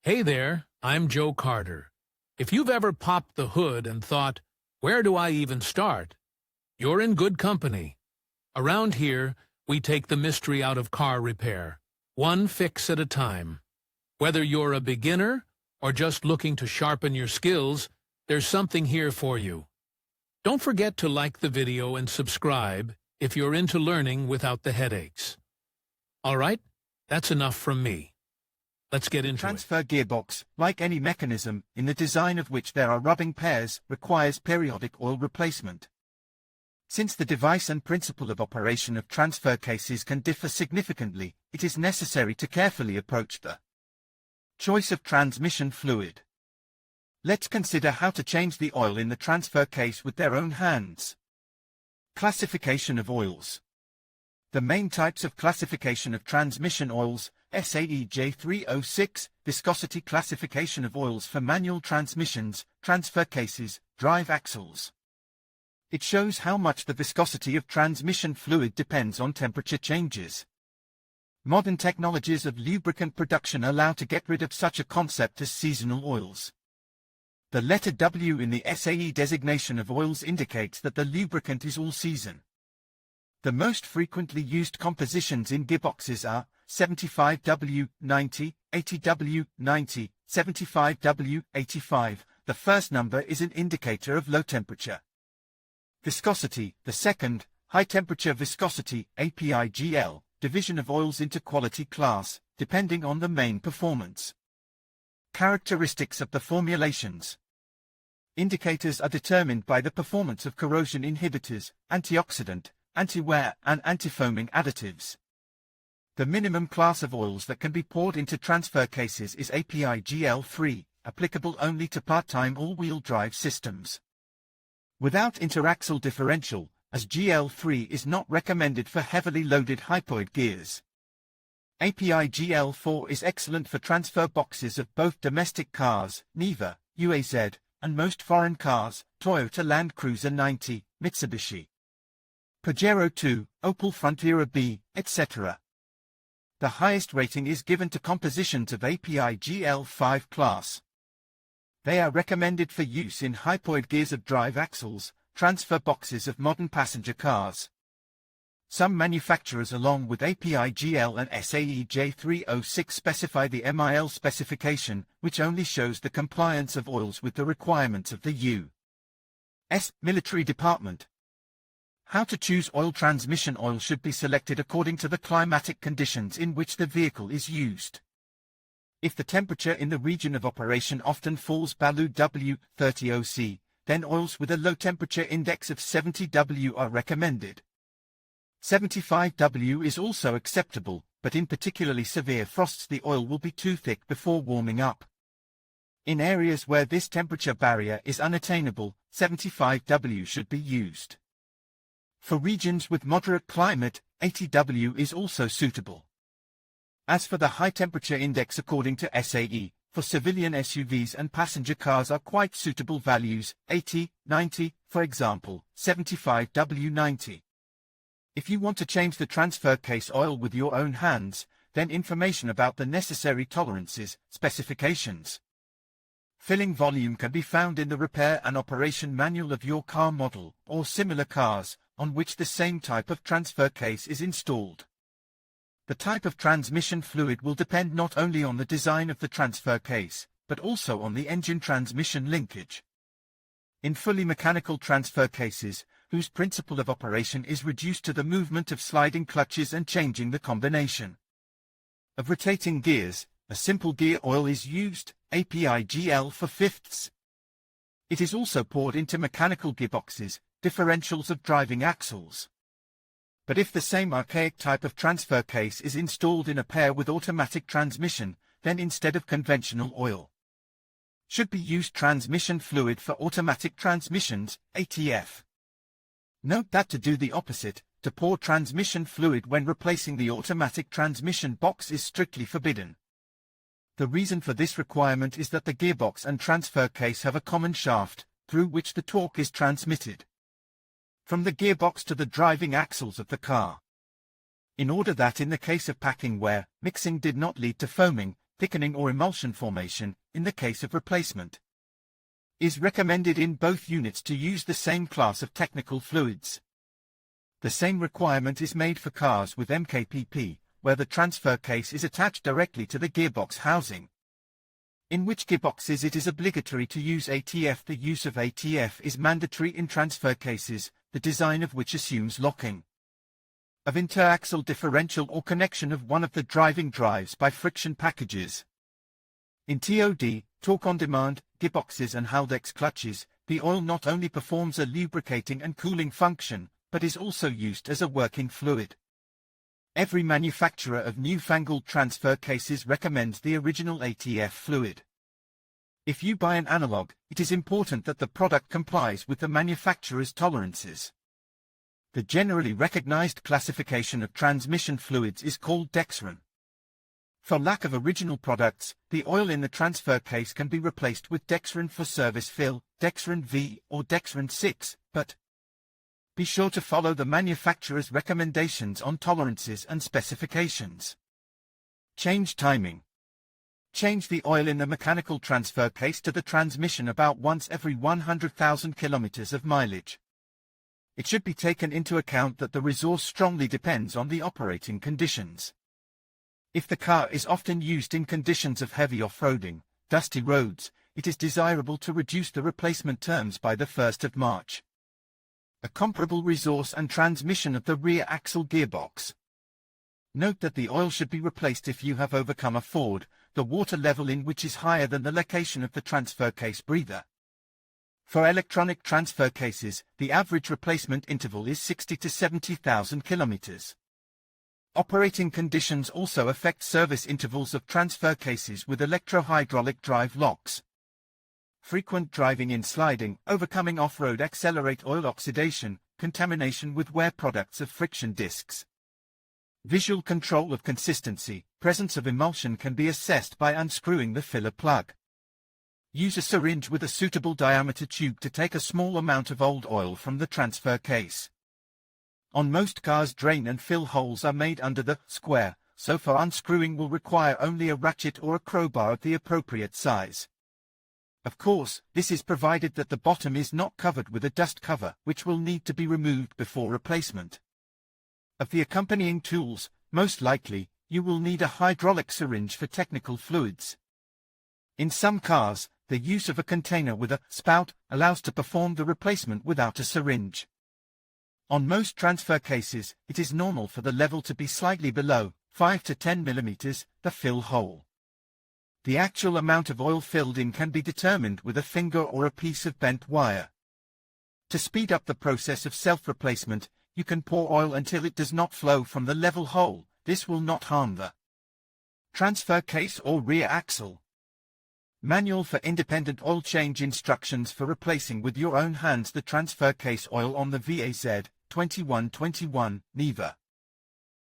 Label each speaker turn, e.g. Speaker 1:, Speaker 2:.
Speaker 1: Hey there, I'm Joe Carter. If you've ever popped the hood and thought, where do I even start? You're in good company. Around here, we take the mystery out of car repair, one fix at a time. Whether you're a beginner or just looking to sharpen your skills, there's something here for you. Don't forget to like the video and subscribe if you're into learning without the headaches. All right, that's enough from me. Let's get into it.
Speaker 2: Transfer gearbox, like any mechanism, in the design of which there are rubbing pairs, requires periodic oil replacement. Since the device and principle of operation of transfer cases can differ significantly, it is necessary to carefully approach the choice of transmission fluid. Let's consider how to change the oil in the transfer case with their own hands. Classification of oils. The main types of classification of transmission oils: SAE J306, viscosity classification of oils for manual transmissions, transfer cases, drive axles. It shows how much the viscosity of transmission fluid depends on temperature changes. Modern technologies of lubricant production allow to get rid of such a concept as seasonal oils. The letter W in the SAE designation of oils indicates that the lubricant is all season. The most frequently used compositions in gearboxes are 75W90, 80W90, 75W85. The first number is an indicator of low temperature. Viscosity, the second, high temperature viscosity, API-GL, division of oils into quality class, depending on the main performance. Characteristics of the formulations. Indicators are determined by the performance of corrosion inhibitors, antioxidant, anti-wear, and antifoaming additives. The minimum class of oils that can be poured into transfer cases is API-GL3, applicable only to part-time all-wheel drive systems. Without interaxle differential, as GL3 is not recommended for heavily loaded hypoid gears. API-GL4 is excellent for transfer boxes of both domestic cars, Niva, UAZ, and most foreign cars, Toyota Land Cruiser 90, Mitsubishi Pajero 2, Opel Frontera B, etc. The highest rating is given to compositions of API-GL5 class. They are recommended for use in hypoid gears of drive axles, transfer boxes of modern passenger cars. Some manufacturers along with API-GL and SAE J306 specify the MIL specification, which only shows the compliance of oils with the requirements of the U.S. Military Department. How to choose oil. Transmission oil should be selected according to the climatic conditions in which the vehicle is used. If the temperature in the region of operation often falls below W30°C, then oils with a low temperature index of 70°W are recommended. 75°W is also acceptable, but in particularly severe frosts the oil will be too thick before warming up. In areas where this temperature barrier is unattainable, 75°W should be used. For regions with moderate climate, 80°W is also suitable. As for the high temperature index according to SAE, for civilian SUVs and passenger cars are quite suitable values, 80, 90, for example, 75°W90. If you want to change the transfer case oil with your own hands, then information about the necessary tolerances, specifications. Filling volume can be found in the repair and operation manual of your car model, or similar cars, on which the same type of transfer case is installed. The type of transmission fluid will depend not only on the design of the transfer case, but also on the engine transmission linkage. In fully mechanical transfer cases, whose principle of operation is reduced to the movement of sliding clutches and changing the combination of rotating gears, a simple gear oil is used, API-GL for fifths. It is also poured into mechanical gearboxes, differentials of driving axles. But if the same archaic type of transfer case is installed in a pair with automatic transmission, then instead of conventional oil should be used transmission fluid for automatic transmissions, ATF. Note that to do the opposite, to pour transmission fluid when replacing the automatic transmission box is strictly forbidden. The reason for this requirement is that the gearbox and transfer case have a common shaft, through which the torque is transmitted from the gearbox to the driving axles of the car. In order that in the case of packing wear, mixing did not lead to foaming, thickening or emulsion formation, in the case of replacement. Is recommended in both units to use the same class of technical fluids. The same requirement is made for cars with MKPP, where the transfer case is attached directly to the gearbox housing. In which gearboxes it is obligatory to use ATF. The use of ATF is mandatory in transfer cases, the design of which assumes locking of interaxial differential or connection of one of the driving drives by friction packages. In TOD, torque on demand, gearboxes and Haldex clutches, the oil not only performs a lubricating and cooling function, but is also used as a working fluid. Every manufacturer of newfangled transfer cases recommends the original ATF fluid. If you buy an analog, it is important that the product complies with the manufacturer's tolerances. The generally recognized classification of transmission fluids is called Dexron. For lack of original products, the oil in the transfer case can be replaced with Dexron for service fill, Dexron V or Dexron 6, but be sure to follow the manufacturer's recommendations on tolerances and specifications. Change timing. Change the oil in the mechanical transfer case to the transmission about once every 100,000 kilometers of mileage. It should be taken into account that the resource strongly depends on the operating conditions. If the car is often used in conditions of heavy off-roading, dusty roads, it is desirable to reduce the replacement terms by the 1st of March. A comparable resource and transmission of the rear axle gearbox. Note that the oil should be replaced if you have overcome a ford, the water level in which is higher than the location of the transfer case breather. For electronic transfer cases, the average replacement interval is 60 to 70,000 kilometers. Operating conditions also affect service intervals of transfer cases with electro-hydraulic drive locks. Frequent driving in sliding, overcoming off-road accelerate oil oxidation, contamination with wear products of friction discs. Visual control of consistency, presence of emulsion can be assessed by unscrewing the filler plug. Use a syringe with a suitable diameter tube to take a small amount of old oil from the transfer case. On most cars, drain and fill holes are made under the square, so for unscrewing will require only a ratchet or a crowbar of the appropriate size. Of course, this is provided that the bottom is not covered with a dust cover, which will need to be removed before replacement. Of the accompanying tools, most likely, you will need a hydraulic syringe for technical fluids. In some cars, the use of a container with a spout allows to perform the replacement without a syringe. On most transfer cases, it is normal for the level to be slightly below 5 to 10 mm, the fill hole. The actual amount of oil filled in can be determined with a finger or a piece of bent wire. To speed up the process of self-replacement, you can pour oil until it does not flow from the level hole. This will not harm the transfer case or rear axle. Manual for independent oil change instructions for replacing with your own hands the transfer case oil on the VAZ 2121 NEVA.